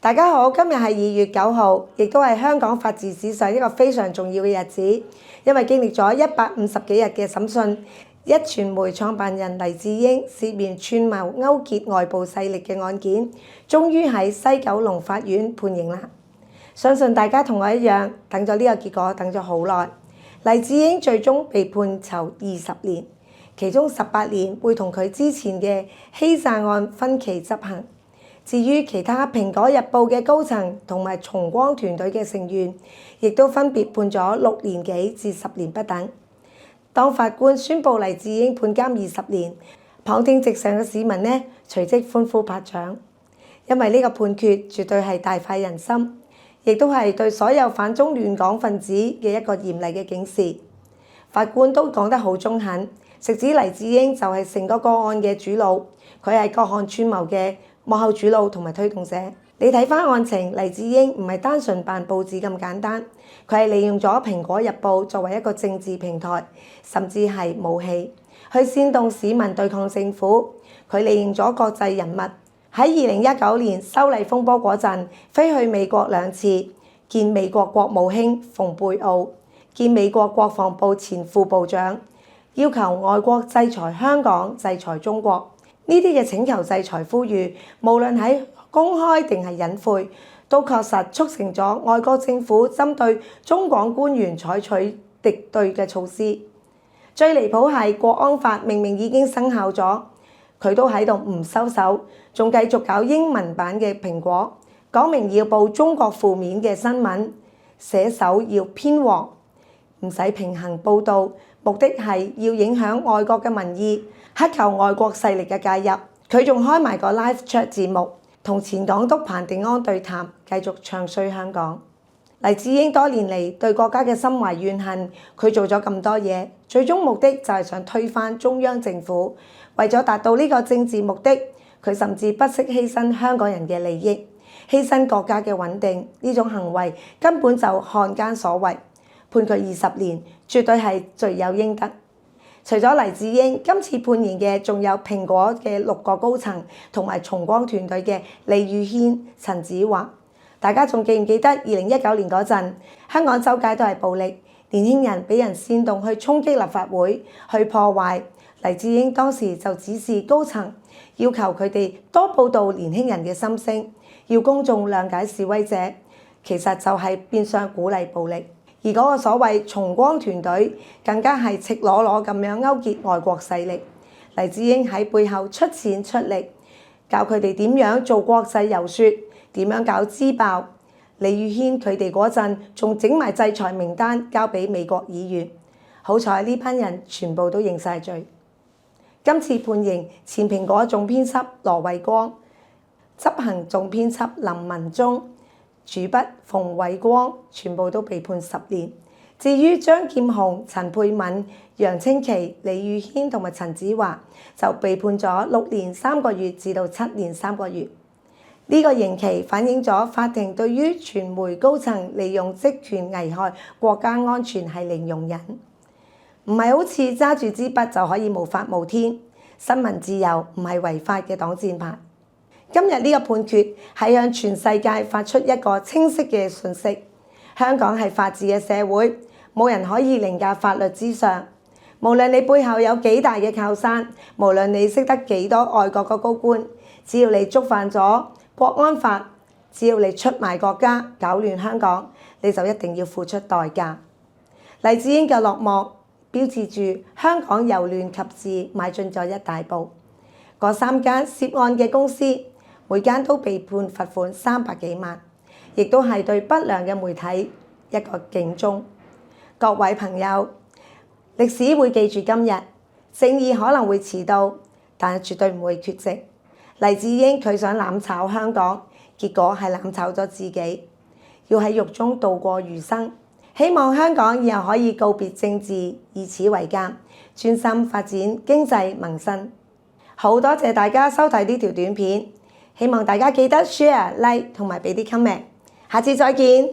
大家好，今日係2月9號，亦都係香港法治史上一個非常重要嘅日子，因為經歷咗150幾日嘅審訊，壹傳媒創辦人黎智英涉嫌串謀勾結外部勢力嘅案件，終於喺西九龍法院判刑啦。相信大家同我一樣，等咗呢個結果等咗好耐。黎智英最終被判囚20年，其中18年會同佢之前嘅欺詐案分期執行。至於其他《蘋果日報》嘅高層同埋重光團隊嘅成員，亦都分別判咗6年幾至10年不等。當法官宣布黎智英判監20年，旁聽席上嘅市民呢隨即歡呼拍掌，因為呢個判決絕對係大快人心，亦都係對所有反中亂港分子嘅一個嚴厲嘅警示。法官都講得好中肯，直指黎智英就係成個案嘅主腦，佢係各項串謀嘅幕後主腦同埋推動者。你睇翻案情，黎智英唔係單純辦報紙咁簡單，佢係利用咗《蘋果日報》作為一個政治平台，甚至係武器，去煽動市民對抗政府。佢利用咗國際人物，喺2019年修例風波嗰陣，飛去美國2次，見美國國務卿蓬佩奧，見美國國防部前副部長，要求外國制裁香港、制裁中國。呢啲嘅請求制裁呼籲，無論喺公開定係隱晦，都確實促成咗外國政府針對中港官員採取敵對嘅措施。最離譜係國安法明明已經生效咗，佢都喺度唔收手，仲繼續搞英文版嘅蘋果，講明要報中國負面嘅新聞，寫手要偏黃，唔使平衡報導，目的係要影響外國嘅民意，乞求外國勢力嘅介入。佢仲開埋個 live chat 節目，同前港督彭定安對談，繼續唱衰香港。黎智英多年嚟對國家嘅心懷怨恨，佢做咗咁多嘢，最終目的就係想推翻中央政府。為咗達到呢個政治目的，佢甚至不惜犧牲香港人嘅利益，犧牲國家嘅穩定。呢種行為根本就漢奸所為，判佢20年，絕對係罪有應得。除咗黎智英，今次判刑嘅仲有蘋果嘅6個高層同埋重光團隊嘅李宇軒、陳梓華。大家仲記唔記得2019年嗰陣，香港周街都係暴力，年輕人俾人煽動去衝擊立法會，去破壞。黎智英當時就指示高層，要求佢哋多報導年輕人嘅心聲，要公眾諒解示威者，其實就係變相鼓勵暴力。而嗰個所謂重光團隊更加係赤裸裸咁樣勾結外國勢力。黎智英喺背後出錢出力，教佢哋點樣做國際遊說，點樣搞資爆。李宇軒佢哋嗰陣仲整埋制裁名單交俾美國議員，好彩呢班人全部都認晒罪。今次判刑，前蘋果總編輯羅偉光、執行總編輯林文忠、主筆馮偉光全部都被判10年。至於張劍虹、陳沛敏、楊清奇、李宇軒同埋陳梓華就被判咗6年3個月至到7年3個月。呢個刑期反映咗法庭對於傳媒高層利用職權危害國家安全係零容忍，唔係好似揸住支筆就可以無法無天。新聞自由唔係違法嘅擋箭牌。今日呢個判決係向全世界發出一個清晰嘅訊息：香港係法治嘅社會，冇人可以凌駕法律之上。無論你背後有幾大嘅靠山，無論你識得幾多外國嘅高官，只要你觸犯咗國安法，只要你出賣國家、搞亂香港，你就一定要付出代價。黎智英嘅落幕，標誌住香港由亂及治邁進咗一大步。嗰3間涉案嘅公司，每間都被判罰款300幾萬，亦都係對不良嘅媒體一個警鐘。各位朋友，歷史會記住今日，正義可能會遲到，但係絕對唔會缺席。黎智英佢想攬炒香港，結果係攬炒咗自己，要喺獄中度過餘生。希望香港以後可以告別政治，以此為鑑，專心發展經濟民生。好多謝大家收睇呢條短片，希望大家記得 share、like 同埋俾啲 comment。下次再見。